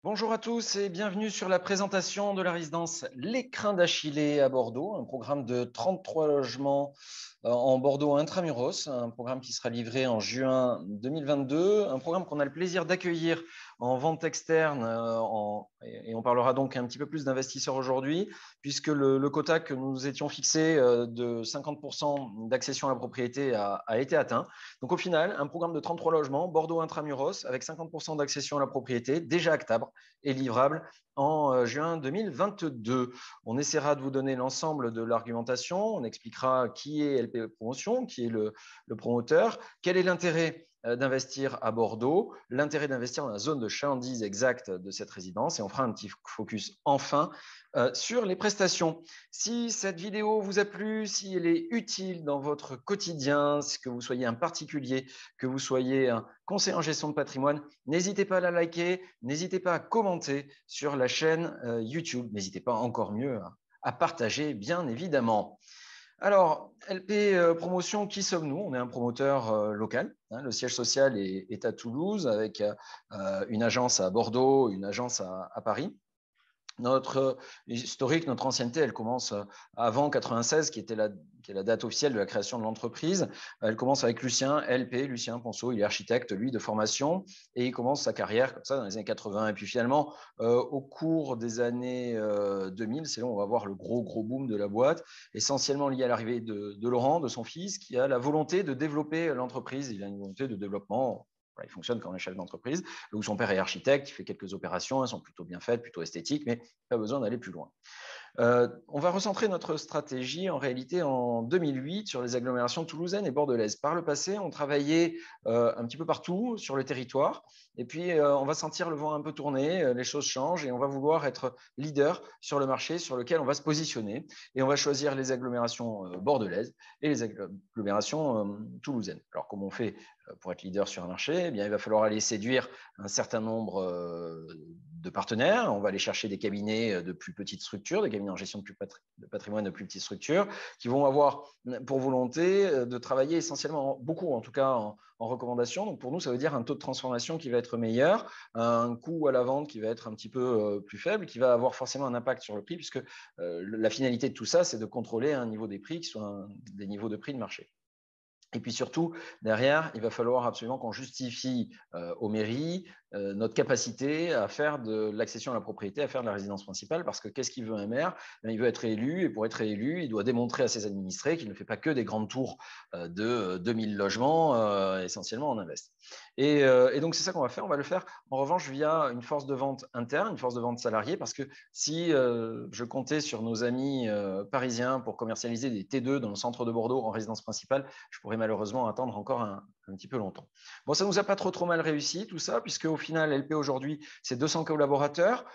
Bonjour à tous et bienvenue sur la présentation de la résidence L'Écrin d'Achillée à Bordeaux, un programme de 33 logements en Bordeaux intramuros, un programme qui sera livré en juin 2022, un programme qu'on a le plaisir d'accueillir en vente externe et on parlera donc un petit peu plus d'investisseurs aujourd'hui puisque le quota que nous étions fixé de 50% d'accession à la propriété a été atteint. Donc au final, un programme de 33 logements, Bordeaux intramuros, avec 50% d'accession à la propriété, déjà actable et livrable en juin 2022. On essaiera de vous donner l'ensemble de l'argumentation, on expliquera qui est LP Promotion, qui est le promoteur, quel est l'intérêt d'investir à Bordeaux, l'intérêt d'investir dans la zone de chalandise exacte de cette résidence et on fera un petit focus enfin sur les prestations. Si cette vidéo vous a plu, si elle est utile dans votre quotidien, que vous soyez un particulier, que vous soyez un conseiller en gestion de patrimoine, n'hésitez pas à la liker, n'hésitez pas à commenter sur la chaîne YouTube, n'hésitez pas encore mieux à partager, bien évidemment. Alors, LP Promotion, qui sommes-nous? On est un promoteur local. Le siège social est à Toulouse avec une agence à Bordeaux, une agence à Paris. Notre historique, notre ancienneté, elle commence avant 96, qui est la date officielle de la création de l'entreprise. Elle commence avec Lucien, LP, Lucien Ponceau, il est architecte, lui, de formation, et il commence sa carrière comme ça dans les années 80. Et puis finalement, au cours des années 2000, c'est là où on va voir le gros boom de la boîte, essentiellement lié à l'arrivée de Laurent, de son fils, qui a la volonté de développer l'entreprise. Il a une volonté de développement. Il fonctionne comme un chef d'entreprise, où son père est architecte, il fait quelques opérations, elles sont plutôt bien faites, plutôt esthétiques, mais pas besoin d'aller plus loin. On va recentrer notre stratégie en réalité en 2008 sur les agglomérations toulousaines et bordelaises. Par le passé, on travaillait un petit peu partout sur le territoire et puis on va sentir le vent un peu tourner, les choses changent et on va vouloir être leader sur le marché sur lequel on va se positionner et on va choisir les agglomérations bordelaises et les agglomérations toulousaines. Alors comment on fait pour être leader sur un marché? Eh bien, il va falloir aller séduire un certain nombre de partenaires. On va aller chercher des cabinets de plus petites structures, des cabinets en gestion de patrimoine de plus petites structures, qui vont avoir pour volonté de travailler essentiellement, beaucoup en tout cas, en recommandation. Donc pour nous, ça veut dire un taux de transformation qui va être meilleur, un coût à la vente qui va être un petit peu plus faible, qui va avoir forcément un impact sur le prix, puisque la finalité de tout ça, c'est de contrôler un niveau des prix qui soit des niveaux de prix de marché. Et puis surtout, derrière, il va falloir absolument qu'on justifie aux mairies notre capacité à faire de l'accession à la propriété, à faire de la résidence principale, parce que qu'est-ce qu'il veut un maire? Il veut être élu, et pour être élu, il doit démontrer à ses administrés qu'il ne fait pas que des grandes tours de 2000 logements, essentiellement en invest. Et donc, c'est ça qu'on va faire. On va le faire, en revanche, via une force de vente interne, une force de vente salariée, parce que si je comptais sur nos amis parisiens pour commercialiser des T2 dans le centre de Bordeaux en résidence principale, je pourrais malheureusement attendre encore un petit peu longtemps. Bon, ça nous a pas trop mal réussi tout ça, puisque au final, LP aujourd'hui, c'est 200 collaborateurs,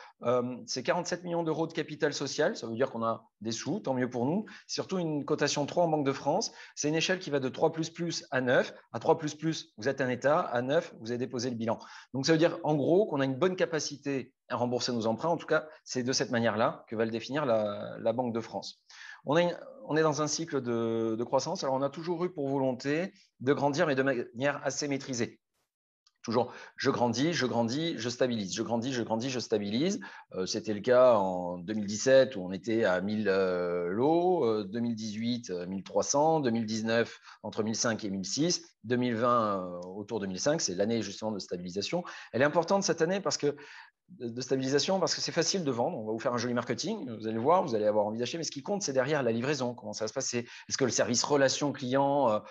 c'est 47 millions d'euros de capital social, ça veut dire qu'on a des sous, tant mieux pour nous. Surtout une cotation 3 en Banque de France, c'est une échelle qui va de 3++ à 9. À 3++, vous êtes un État, à 9, vous avez déposé le bilan. Donc ça veut dire en gros qu'on a une bonne capacité à rembourser nos emprunts. En tout cas, c'est de cette manière-là que va le définir la Banque de France. On est dans un cycle de croissance. Alors, on a toujours eu pour volonté de grandir, mais de manière assez maîtrisée. Toujours, je grandis, je stabilise. Je grandis, je stabilise. C'était le cas en 2017 où on était à 1000 lots, 2018 1300, 2019 entre 1005 et 1006, 2020 autour de 1005. C'est l'année justement de stabilisation. Elle est importante cette année parce que de stabilisation parce que c'est facile de vendre. On va vous faire un joli marketing, vous allez voir, vous allez avoir envie d'acheter, mais ce qui compte, c'est derrière la livraison. Comment ça va se passer? Est-ce que le service relation client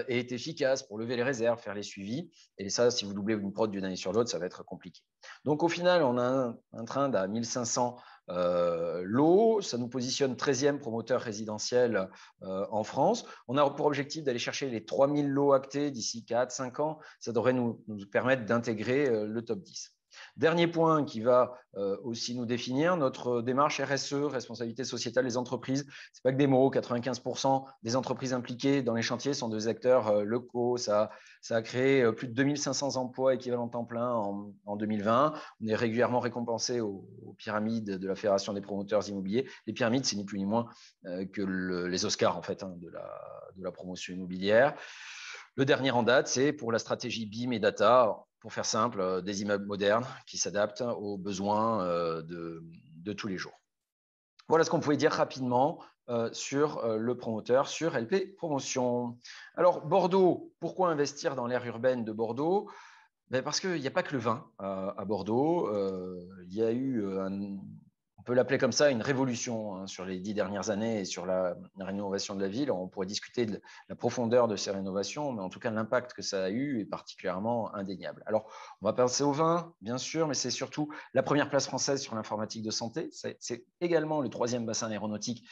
est efficace pour lever les réserves, faire les suivis? Et ça, si vous doublez une prod d'une année sur l'autre, ça va être compliqué. Donc au final, on a un train d'à 1500 lots. Ça nous positionne 13e promoteur résidentiel en France. On a pour objectif d'aller chercher les 3000 lots actés d'ici 4-5 ans. Ça devrait nous permettre d'intégrer le top 10. Dernier point qui va aussi nous définir, notre démarche RSE, responsabilité sociétale des entreprises. C'est pas que des mots, 95% des entreprises impliquées dans les chantiers sont des acteurs locaux. Ça a créé plus de 2500 emplois équivalents temps plein en 2020. On est régulièrement récompensé aux pyramides de la Fédération des promoteurs immobiliers. Les pyramides, c'est ni plus ni moins que les Oscars en fait, de la promotion immobilière. Le dernier en date, c'est pour la stratégie BIM et data. pour faire simple, des immeubles modernes qui s'adaptent aux besoins de tous les jours. Voilà ce qu'on pouvait dire rapidement sur le promoteur, sur LP Promotion. Alors, Bordeaux, pourquoi investir dans l'aire urbaine de Bordeaux? Parce qu'il n'y a pas que le vin à Bordeaux. Il y a eu on peut l'appeler comme ça, une révolution sur les 10 dernières années et sur la rénovation de la ville. On pourrait discuter de la profondeur de ces rénovations, mais en tout cas, l'impact que ça a eu est particulièrement indéniable. Alors, on va passer au vin, bien sûr, mais c'est surtout la première place française sur l'informatique de santé. C'est également le 3e bassin aéronautique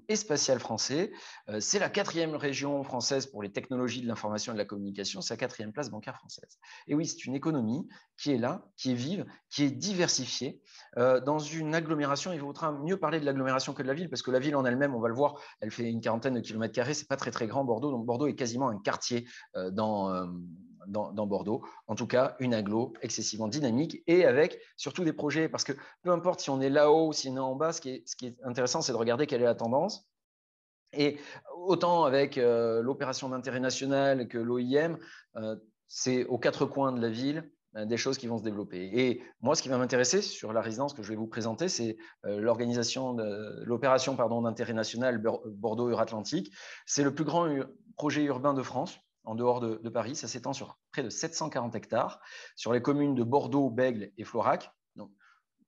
et spatial français. C'est la 4e région française pour les technologies de l'information et de la communication. C'est la 4e place bancaire française. Et oui, c'est une économie qui est là, qui est vive, qui est diversifiée dans une agglomération. Il vaudra mieux parler de l'agglomération que de la ville, parce que la ville en elle-même, on va le voir, elle fait une quarantaine de kilomètres carrés. C'est pas très très grand, Bordeaux. Donc Bordeaux est quasiment un quartier dans Bordeaux. En tout cas, une agglo excessivement dynamique et avec surtout des projets, parce que peu importe si on est là-haut ou si on est en bas, ce qui est intéressant, c'est de regarder quelle est la tendance. Et autant avec l'opération d'intérêt national que l'OIM, c'est aux 4 coins de la ville des choses qui vont se développer. Et moi, ce qui va m'intéresser sur la résidence que je vais vous présenter, c'est l'opération d'intérêt national Bordeaux-Euratlantique. C'est le plus grand projet urbain de France, en dehors de Paris. Ça s'étend sur près de 740 hectares, sur les communes de Bordeaux, Bègles et Florac. Donc,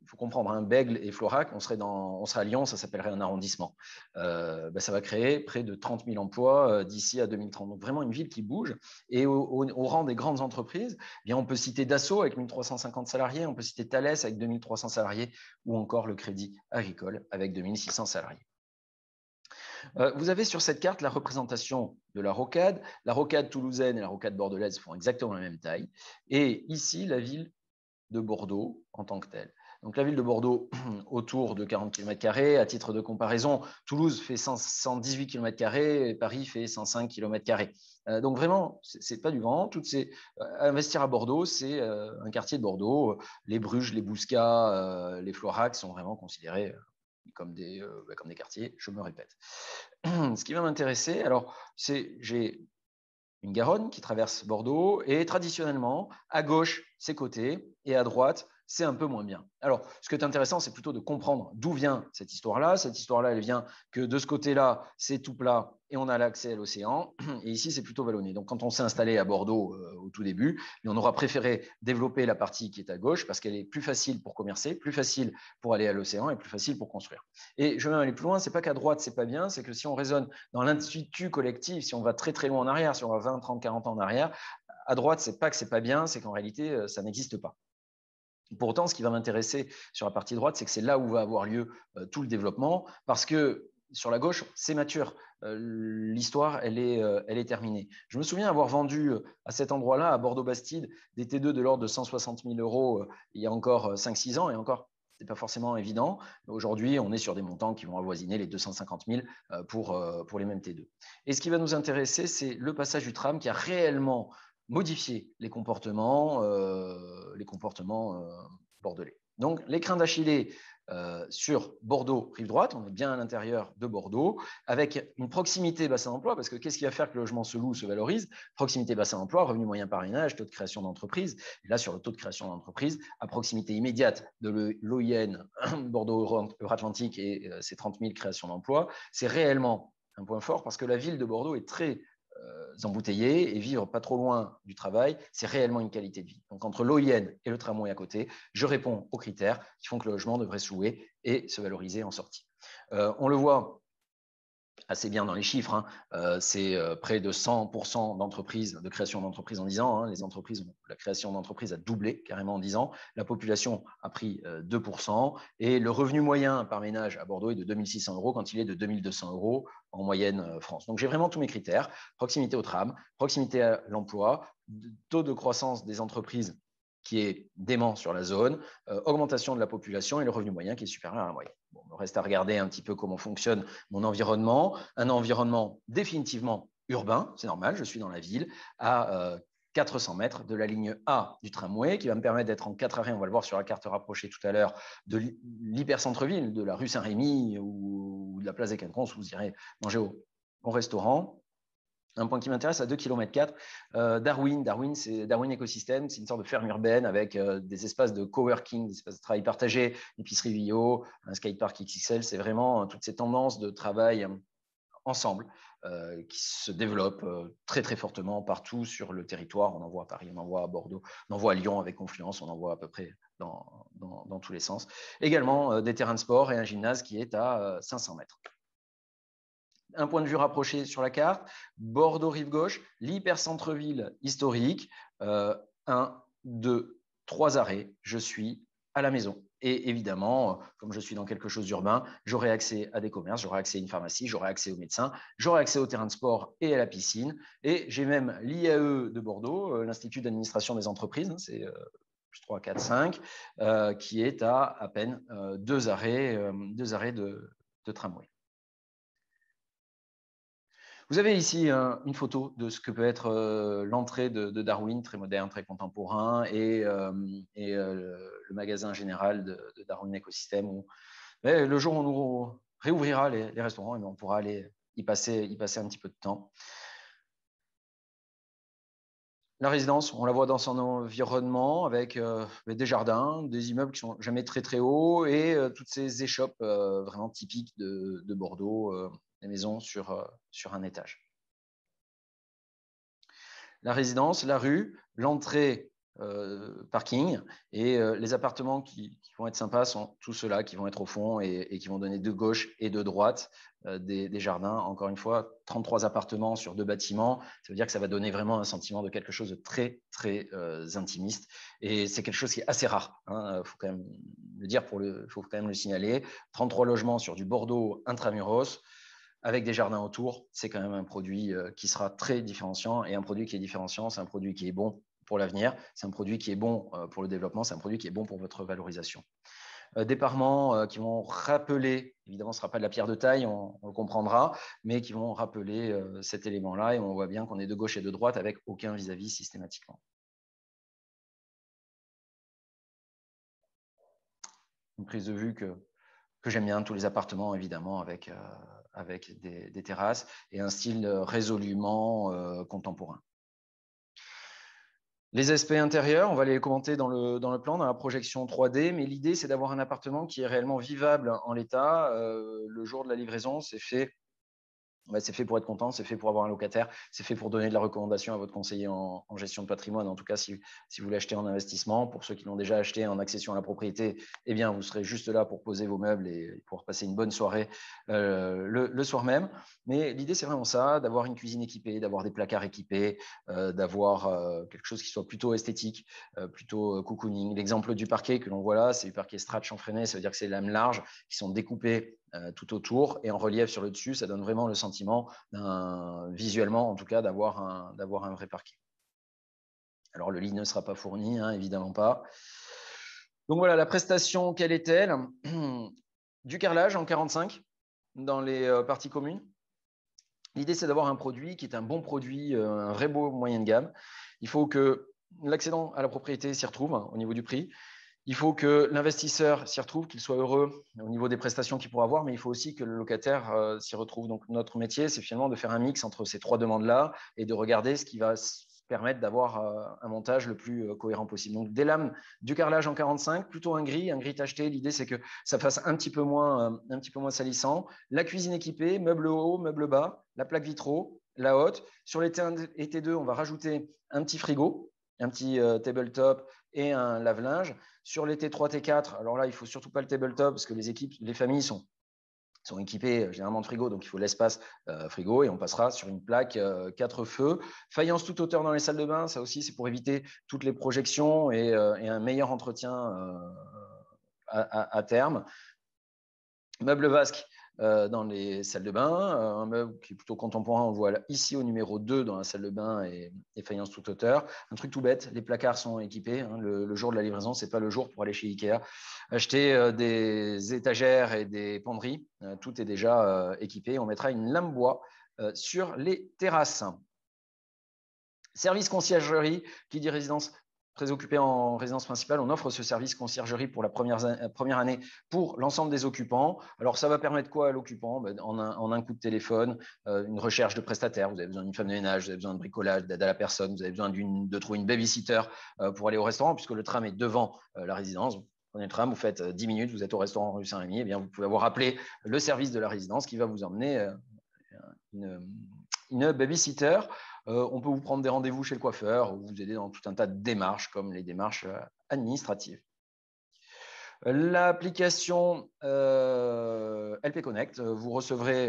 il faut comprendre, hein, Bègles et Florac, on serait à Lyon, ça s'appellerait un arrondissement. Ça va créer près de 30 000 emplois d'ici à 2030. Donc vraiment une ville qui bouge. Et au rang des grandes entreprises, eh bien, on peut citer Dassault avec 1350 salariés, on peut citer Thales avec 2300 salariés, ou encore le Crédit Agricole avec 2600 salariés. Vous avez sur cette carte la représentation de la rocade. La rocade toulousaine et la rocade bordelaise font exactement la même taille. Et ici, la ville de Bordeaux en tant que telle. Donc la ville de Bordeaux, autour de 40 km². À titre de comparaison, Toulouse fait 118 km² et Paris fait 105 km². Donc vraiment, c'est pas du grand. Investir à Bordeaux, c'est un quartier de Bordeaux. Les Bruges, les Bouscat, les Florac sont vraiment considérés comme des quartiers, je me répète. Ce qui va m'intéresser, alors, j'ai une Garonne qui traverse Bordeaux, et traditionnellement, à gauche, c'est côté, et à droite, c'est un peu moins bien. Alors, ce qui est intéressant, c'est plutôt de comprendre d'où vient cette histoire-là. Cette histoire-là, elle vient que de ce côté-là, c'est tout plat et on a l'accès à l'océan. Et ici, c'est plutôt vallonné. Donc, quand on s'est installé à Bordeaux au tout début, on aura préféré développer la partie qui est à gauche parce qu'elle est plus facile pour commercer, plus facile pour aller à l'océan et plus facile pour construire. Et je vais même aller plus loin, c'est pas qu'à droite, c'est pas bien, c'est que si on raisonne dans l'institut collectif, si on va très très loin en arrière, si on va 20, 30, 40 ans en arrière, à droite, c'est pas que c'est pas bien, c'est qu'en réalité, ça n'existe pas. Pour autant, ce qui va m'intéresser sur la partie droite, c'est que c'est là où va avoir lieu tout le développement, parce que sur la gauche, c'est mature. L'histoire, elle est terminée. Je me souviens avoir vendu à cet endroit-là, à Bordeaux-Bastide, des T2 de l'ordre de 160 000 euros il y a encore 5-6 ans, et encore, ce n'est pas forcément évident. Aujourd'hui, on est sur des montants qui vont avoisiner les 250 000 pour les mêmes T2. Et ce qui va nous intéresser, c'est le passage du tram qui a réellement modifier les comportements bordelais. Donc, l'écrin d'Achillée sur Bordeaux, rive droite, on est bien à l'intérieur de Bordeaux, avec une proximité bassin d'emploi, parce que qu'est-ce qui va faire que le logement se loue, se valorise? Proximité bassin d'emploi, revenu moyen par ménage, taux de création d'entreprise. Et là, sur le taux de création d'entreprise, à proximité immédiate de l'OIN, Bordeaux-Euratlantique et ses 30 000 créations d'emplois, c'est réellement un point fort parce que la ville de Bordeaux est très embouteillés et vivre pas trop loin du travail, c'est réellement une qualité de vie. Donc, entre l'OIN et le tramway à côté, je réponds aux critères qui font que le logement devrait se louer et se valoriser en sortie. On le voit assez bien dans les chiffres, hein. C'est près de 100% d'entreprises, de création d'entreprises en 10 ans. Hein. La création d'entreprises a doublé carrément en 10 ans. La population a pris 2%. Et le revenu moyen par ménage à Bordeaux est de 2 600 euros quand il est de 2 200 euros en moyenne France. Donc, j'ai vraiment tous mes critères. Proximité au tram, proximité à l'emploi, taux de croissance des entreprises qui est dément sur la zone, augmentation de la population et le revenu moyen qui est supérieur à la moyenne. Bon, il me reste à regarder un petit peu comment fonctionne mon environnement. Un environnement définitivement urbain, c'est normal, je suis dans la ville, à 400 mètres de la ligne A du tramway, qui va me permettre d'être en 4 arrêts, on va le voir sur la carte rapprochée tout à l'heure, de l'hyper-centre-ville, de la rue Saint-Rémy ou de la place des Quinconces, où vous irez manger au restaurant. un point qui m'intéresse à 2,4 km. Darwin écosystème, c'est une sorte de ferme urbaine avec des espaces de coworking, des espaces de travail partagé, une épicerie Vio, un skatepark XXL. C'est vraiment toutes ces tendances de travail ensemble qui se développent très très fortement partout sur le territoire. On en voit à Paris, on en voit à Bordeaux, on en voit à Lyon avec Confluence, on en voit à peu près dans tous les sens. Également des terrains de sport et un gymnase qui est à 500 mètres. Un point de vue rapproché sur la carte, Bordeaux rive gauche, l'hypercentre-ville historique, 1, 2, 3 arrêts, je suis à la maison. Et évidemment, comme je suis dans quelque chose d'urbain, j'aurai accès à des commerces, j'aurai accès à une pharmacie, j'aurai accès aux médecins, j'aurai accès au terrain de sport et à la piscine. Et j'ai même l'IAE de Bordeaux, l'Institut d'administration des entreprises, c'est plus 3, 4, 5, qui est à peine 2 arrêts de tramway. Vous avez ici une photo de ce que peut être l'entrée de Darwin, très moderne, très contemporain, et le magasin général de Darwin Écosystème, où le jour où on nous réouvrira les restaurants, on pourra aller y passer un petit peu de temps. La résidence, on la voit dans son environnement avec des jardins, des immeubles qui sont jamais très très hauts et toutes ces échoppes vraiment typiques de Bordeaux, des maisons sur un étage. La résidence, la rue, l'entrée, parking et les appartements qui vont être sympas sont tous ceux-là qui vont être au fond et qui vont donner de gauche et de droite des jardins. Encore une fois, 33 appartements sur 2 bâtiments, ça veut dire que ça va donner vraiment un sentiment de quelque chose de très, très intimiste. Et c'est quelque chose qui est assez rare. Faut quand même le dire, faut quand même le signaler. 33 logements sur du Bordeaux intramuros, avec des jardins autour, c'est quand même un produit qui sera très différenciant. Et un produit qui est différenciant, c'est un produit qui est bon pour l'avenir, c'est un produit qui est bon pour le développement, c'est un produit qui est bon pour votre valorisation. Des parements qui vont rappeler, évidemment ce ne sera pas de la pierre de taille, on le comprendra, mais qui vont rappeler cet élément-là. Et on voit bien qu'on est de gauche et de droite avec aucun vis-à-vis systématiquement. Une prise de vue que j'aime bien, tous les appartements évidemment avec des terrasses et un style résolument contemporain. Les aspects intérieurs, on va les commenter dans le plan, dans la projection 3D, mais l'idée c'est d'avoir un appartement qui est réellement vivable en l'état. Le jour de la livraison, c'est fait pour être content, c'est fait pour avoir un locataire, c'est fait pour donner de la recommandation à votre conseiller en gestion de patrimoine. En tout cas, si vous l'achetez en investissement, pour ceux qui l'ont déjà acheté en accession à la propriété, eh bien, vous serez juste là pour poser vos meubles et pouvoir passer une bonne soirée le soir même. Mais l'idée, c'est vraiment ça, d'avoir une cuisine équipée, d'avoir des placards équipés, d'avoir quelque chose qui soit plutôt esthétique, plutôt cocooning. L'exemple du parquet que l'on voit là, c'est du parquet Strat chanfreiné, ça veut dire que c'est des lames larges qui sont découpées tout autour et en relief sur le dessus, ça donne vraiment le sentiment, visuellement en tout cas, d'avoir un vrai parquet. Alors le lit ne sera pas fourni, évidemment pas. Donc voilà, la prestation, quelle est-elle? Du carrelage en 45 dans les parties communes. L'idée, c'est d'avoir un produit qui est un bon produit, un vrai beau moyen de gamme. Il faut que l'accédant à la propriété s'y retrouve au niveau du prix. Il faut que l'investisseur s'y retrouve, qu'il soit heureux au niveau des prestations qu'il pourra avoir, mais il faut aussi que le locataire s'y retrouve. Donc, notre métier, c'est finalement de faire un mix entre ces 3 demandes-là et de regarder ce qui va permettre d'avoir un montage le plus cohérent possible. Donc, des lames, du carrelage en 45, plutôt un gris tacheté. L'idée, c'est que ça fasse un petit peu moins salissant. La cuisine équipée, meuble haut, meuble bas, la plaque vitraux, la haute. Sur les T1 et T2, on va rajouter un petit frigo, un petit tabletop et un lave-linge. Sur les T3, T4, alors là, il ne faut surtout pas le tabletop parce que les familles sont équipées généralement de frigo, donc il faut l'espace frigo et on passera sur une plaque 4 feux. Faïence toute hauteur dans les salles de bain, ça aussi, c'est pour éviter toutes les projections et un meilleur entretien à terme. Meuble vasque dans les salles de bain, un meuble qui est plutôt contemporain, on le voit ici au numéro 2 dans la salle de bain et faïence toute hauteur. Un truc tout bête, les placards sont équipés. Le jour de la livraison, ce n'est pas le jour pour aller chez Ikea acheter des étagères et des penderies. Tout est déjà équipé. On mettra une lame bois sur les terrasses. Service conciergerie, qui dit résidence très occupé en résidence principale, on offre ce service conciergerie pour la première année pour l'ensemble des occupants. Alors, ça va permettre quoi à l'occupant? En un coup de téléphone, une recherche de prestataire. Vous avez besoin d'une femme de ménage, vous avez besoin de bricolage, d'aide à la personne, vous avez besoin de trouver une babysitter pour aller au restaurant, puisque le tram est devant la résidence. Vous prenez le tram, vous faites 10 minutes, vous êtes au restaurant rue Saint-Rémy, eh bien, vous pouvez avoir appelé le service de la résidence qui va vous emmener une babysitter. On peut vous prendre des rendez-vous chez le coiffeur ou vous aider dans tout un tas de démarches comme les démarches administratives. L'application LP Connect, vous recevrez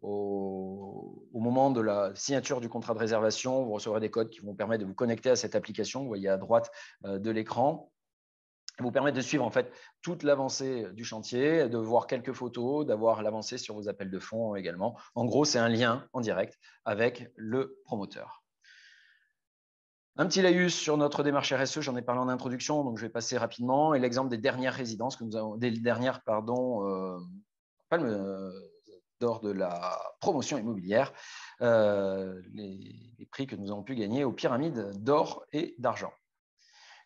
au moment de la signature du contrat de réservation, vous recevrez des codes qui vont vous permettre de vous connecter à cette application. Vous voyez à droite de l'écran. Vous permettre de suivre en fait toute l'avancée du chantier, de voir quelques photos, d'avoir l'avancée sur vos appels de fonds également. En gros, c'est un lien en direct avec le promoteur. Un petit laïus sur notre démarche RSE, j'en ai parlé en introduction, donc je vais passer rapidement. Et l'exemple des dernières résidences que nous avons, des dernières palmes d'or de la promotion immobilière, les prix que nous avons pu gagner aux pyramides d'or et d'argent.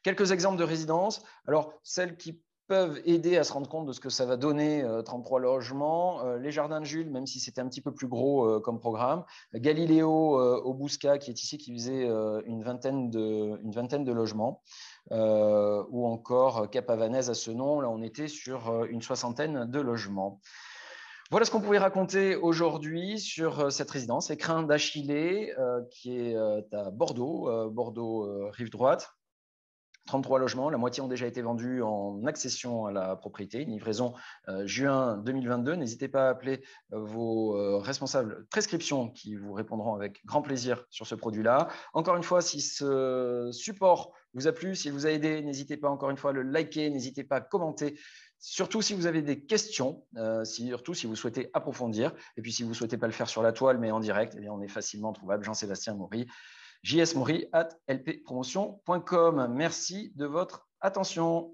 Quelques exemples de résidences. Alors, celles qui peuvent aider à se rendre compte de ce que ça va donner 33 logements. Les Jardins de Jules, même si c'était un petit peu plus gros comme programme. Galiléo au Bouscat, qui est ici, qui faisait une vingtaine de logements. Ou encore Cap Havanaise à Senon, là on était sur une soixantaine de logements. Voilà ce qu'on pouvait raconter aujourd'hui sur cette résidence, Écrin d'Achillée, qui est à Bordeaux, Bordeaux rive droite. 33 logements, la moitié ont déjà été vendus en accession à la propriété, une livraison juin 2022. N'hésitez pas à appeler vos responsables prescription qui vous répondront avec grand plaisir sur ce produit-là. Encore une fois, si ce support vous a plu, s'il vous a aidé, n'hésitez pas encore une fois à le liker, n'hésitez pas à commenter. Surtout si vous avez des questions, surtout si vous souhaitez approfondir. Et puis si vous ne souhaitez pas le faire sur la toile, mais en direct, eh bien, on est facilement trouvable. Jean-Sébastien Maury, jsmaury@lppromotion.com. Merci de votre attention.